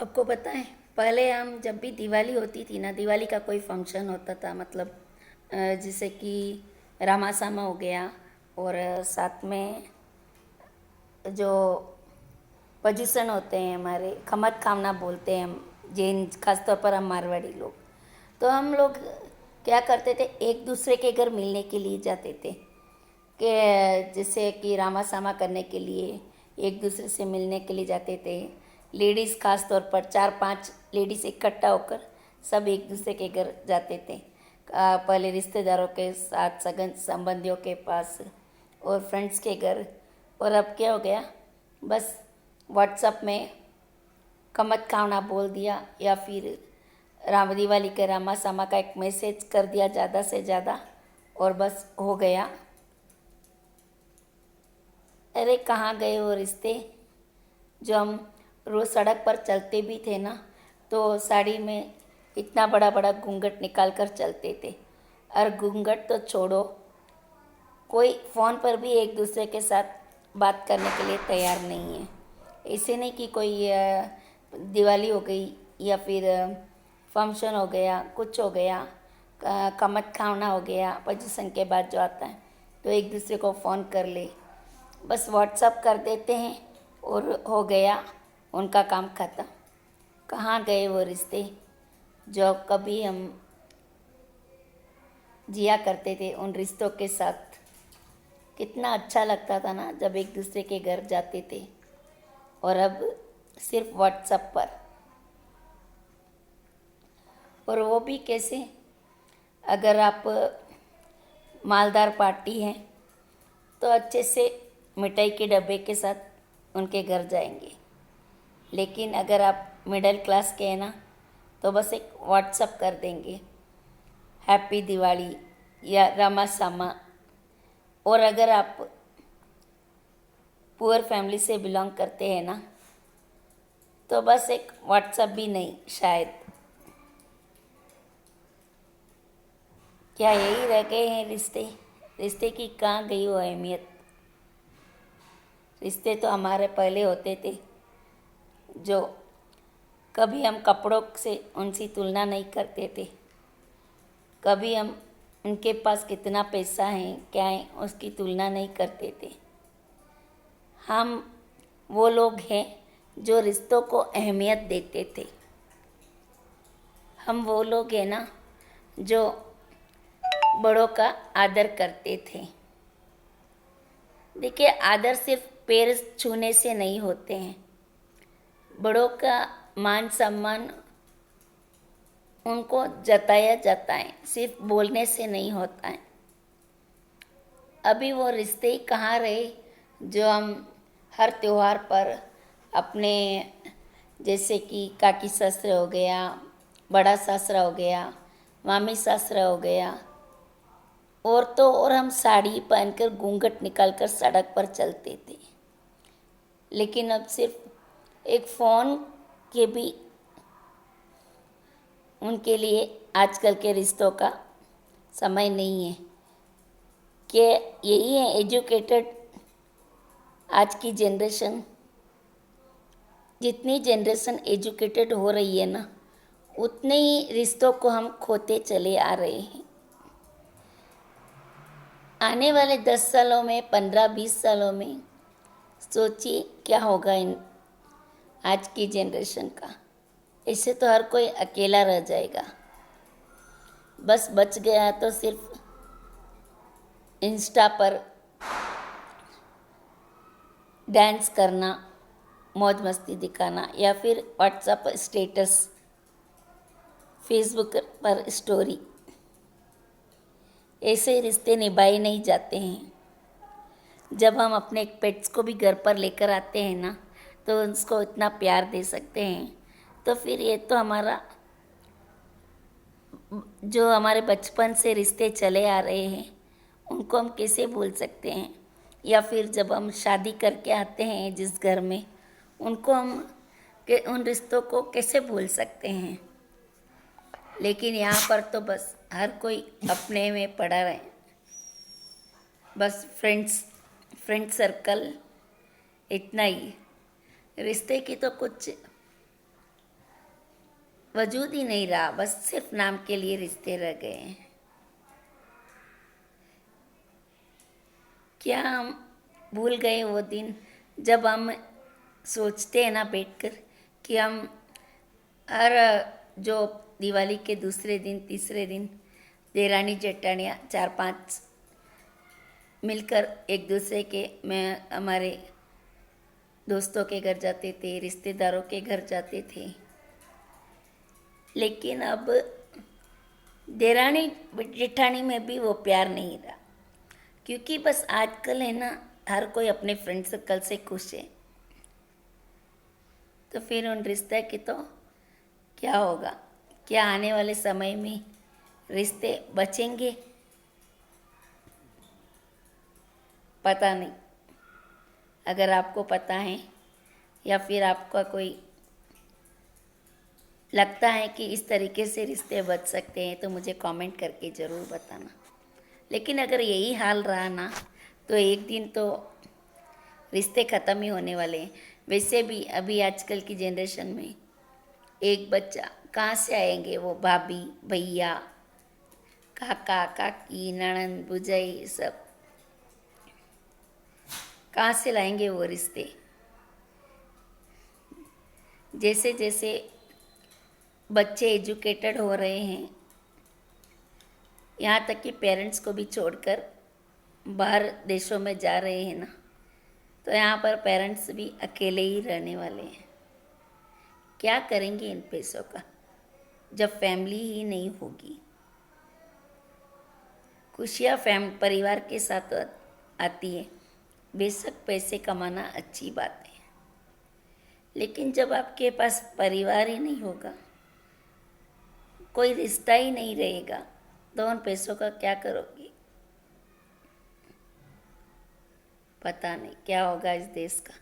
आपको पता है, पहले हम जब भी दिवाली होती थी ना, दिवाली का कोई फंक्शन होता था, मतलब जैसे कि रामासामा हो गया, और साथ में जो पोजीशन होते हैं हमारे, खमत खावना बोलते हैं हम जैन, खासतौर पर हम मारवाड़ी लोग। तो हम लोग क्या करते थे, एक दूसरे के घर मिलने के लिए जाते थे, कि जैसे कि रामासामा करने के लिए एक दूसरे से मिलने के लिए जाते थे। लेडीज़ खास तौर पर 4-5 लेडीज़ इकट्ठा होकर सब एक दूसरे के घर जाते थे। पहले रिश्तेदारों के साथ, सगन संबंधियों के पास, और फ्रेंड्स के घर। और अब क्या हो गया, बस व्हाट्सएप में कमत खावना बोल दिया, या फिर राम दिवाली के रामा सामा का एक मैसेज कर दिया ज़्यादा से ज़्यादा, और बस हो गया। अरे कहाँ गए वो रिश्ते जो हम रोज़ सड़क पर चलते भी थे ना, तो साड़ी में इतना बड़ा बड़ा घूंघट निकाल कर चलते थे। और घूंघट तो छोड़ो, कोई फ़ोन पर भी एक दूसरे के साथ बात करने के लिए तैयार नहीं है। ऐसे नहीं कि कोई दिवाली हो गई या फिर फंक्शन हो गया, कुछ हो गया, कमत खाना हो गया, पोजीशन के बाद जो आता है, तो एक दूसरे को फ़ोन कर ले, बस व्हाट्सअप कर देते हैं और हो गया, उनका काम ख़त्म। कहाँ गए वो रिश्ते जो कभी हम जिया करते थे उन रिश्तों के साथ। कितना अच्छा लगता था ना जब एक दूसरे के घर जाते थे, और अब सिर्फ व्हाट्सएप पर। और वो भी कैसे, अगर आप मालदार पार्टी हैं तो अच्छे से मिठाई के डब्बे के साथ उनके घर जाएंगे। लेकिन अगर आप मिडिल क्लास के हैं ना, तो बस एक व्हाट्सअप कर देंगे, हैप्पी दिवाली या रामा सामा। और अगर आप पुअर फैमिली से बिलोंग करते हैं ना, तो बस एक व्हाट्सअप भी नहीं शायद। क्या यही रह गए हैं रिश्ते? रिश्ते की कहाँ गई वो अहमियत? रिश्ते तो हमारे पहले होते थे, जो कभी हम कपड़ों से उनकी तुलना नहीं करते थे, कभी हम उनके पास कितना पैसा है क्या है उसकी तुलना नहीं करते थे। हम वो लोग हैं जो रिश्तों को अहमियत देते थे। हम वो लोग हैं ना जो बड़ों का आदर करते थे। देखिए, आदर सिर्फ पैर छूने से नहीं होते हैं। बड़ों का मान सम्मान उनको जताया जाता है, सिर्फ बोलने से नहीं होता है। अभी वो रिश्ते ही कहाँ रहे जो हम हर त्योहार पर अपने, जैसे कि काकी ससुर हो गया, बड़ा ससुरा हो गया, मामी ससुरा हो गया, और तो और हम साड़ी पहनकर घूंघट निकालकर सड़क पर चलते थे। लेकिन अब सिर्फ एक फ़ोन के भी उनके लिए आजकल के रिश्तों का समय नहीं है। कि यही है एजुकेटेड आज की जनरेशन। जितनी जनरेशन एजुकेटेड हो रही है ना, उतने ही रिश्तों को हम खोते चले आ रहे हैं। आने वाले 10 सालों में, 15-20 सालों में सोचिए क्या होगा इन आज की जनरेशन का। इससे तो हर कोई अकेला रह जाएगा। बस बच गया तो सिर्फ इंस्टा पर डांस करना, मौज मस्ती दिखाना, या फिर व्हाट्सएप पर स्टेटस, फेसबुक पर स्टोरी। ऐसे रिश्ते निभाए नहीं जाते हैं। जब हम अपने पेट्स को भी घर पर लेकर आते हैं ना, तो उसको इतना प्यार दे सकते हैं, तो फिर ये तो हमारा, जो हमारे बचपन से रिश्ते चले आ रहे हैं, उनको हम कैसे भूल सकते हैं? या फिर जब हम शादी करके आते हैं जिस घर में, उनको हम के उन रिश्तों को कैसे भूल सकते हैं? लेकिन यहाँ पर तो बस हर कोई अपने में पड़ा रहे। बस फ्रेंड सर्कल, इतना ही। रिश्ते की तो कुछ वजूद ही नहीं रहा, बस सिर्फ नाम के लिए रिश्ते रह गए हैं। क्या हम भूल गए वो दिन जब हम सोचते हैं ना बैठकर कि हम हर जो दिवाली के दूसरे दिन तीसरे दिन देरानी जेठानियाँ 4-5 मिलकर एक दूसरे के में हमारे दोस्तों के घर जाते थे, रिश्तेदारों के घर जाते थे। लेकिन अब देरानी जेठानी में भी वो प्यार नहीं रहा, क्योंकि बस आजकल है ना हर कोई अपने फ्रेंड सर्कल से खुश है। तो फिर उन रिश्ते की तो क्या होगा? क्या आने वाले समय में रिश्ते बचेंगे? पता नहीं। अगर आपको पता है या फिर आपका कोई लगता है कि इस तरीके से रिश्ते बच सकते हैं तो मुझे कमेंट करके ज़रूर बताना। लेकिन अगर यही हाल रहा ना तो एक दिन तो रिश्ते ख़त्म ही होने वाले हैं। वैसे भी अभी आजकल की जनरेशन में एक बच्चा कहाँ से आएंगे? वो भाभी भैया काका काकी ननंद भुजाई सब कहाँ से लाएंगे वो रिश्ते? जैसे जैसे बच्चे एजुकेटेड हो रहे हैं, यहाँ तक कि पेरेंट्स को भी छोड़कर बाहर देशों में जा रहे हैं ना, तो यहाँ पर पेरेंट्स भी अकेले ही रहने वाले हैं। क्या करेंगे इन पैसों का जब फैमिली ही नहीं होगी? खुशियाँ परिवार के साथ आती है। बेशक पैसे कमाना अच्छी बात है, लेकिन जब आपके पास परिवार ही नहीं होगा, कोई रिश्ता ही नहीं रहेगा, तो उन पैसों का क्या करोगे? पता नहीं क्या होगा इस देश का।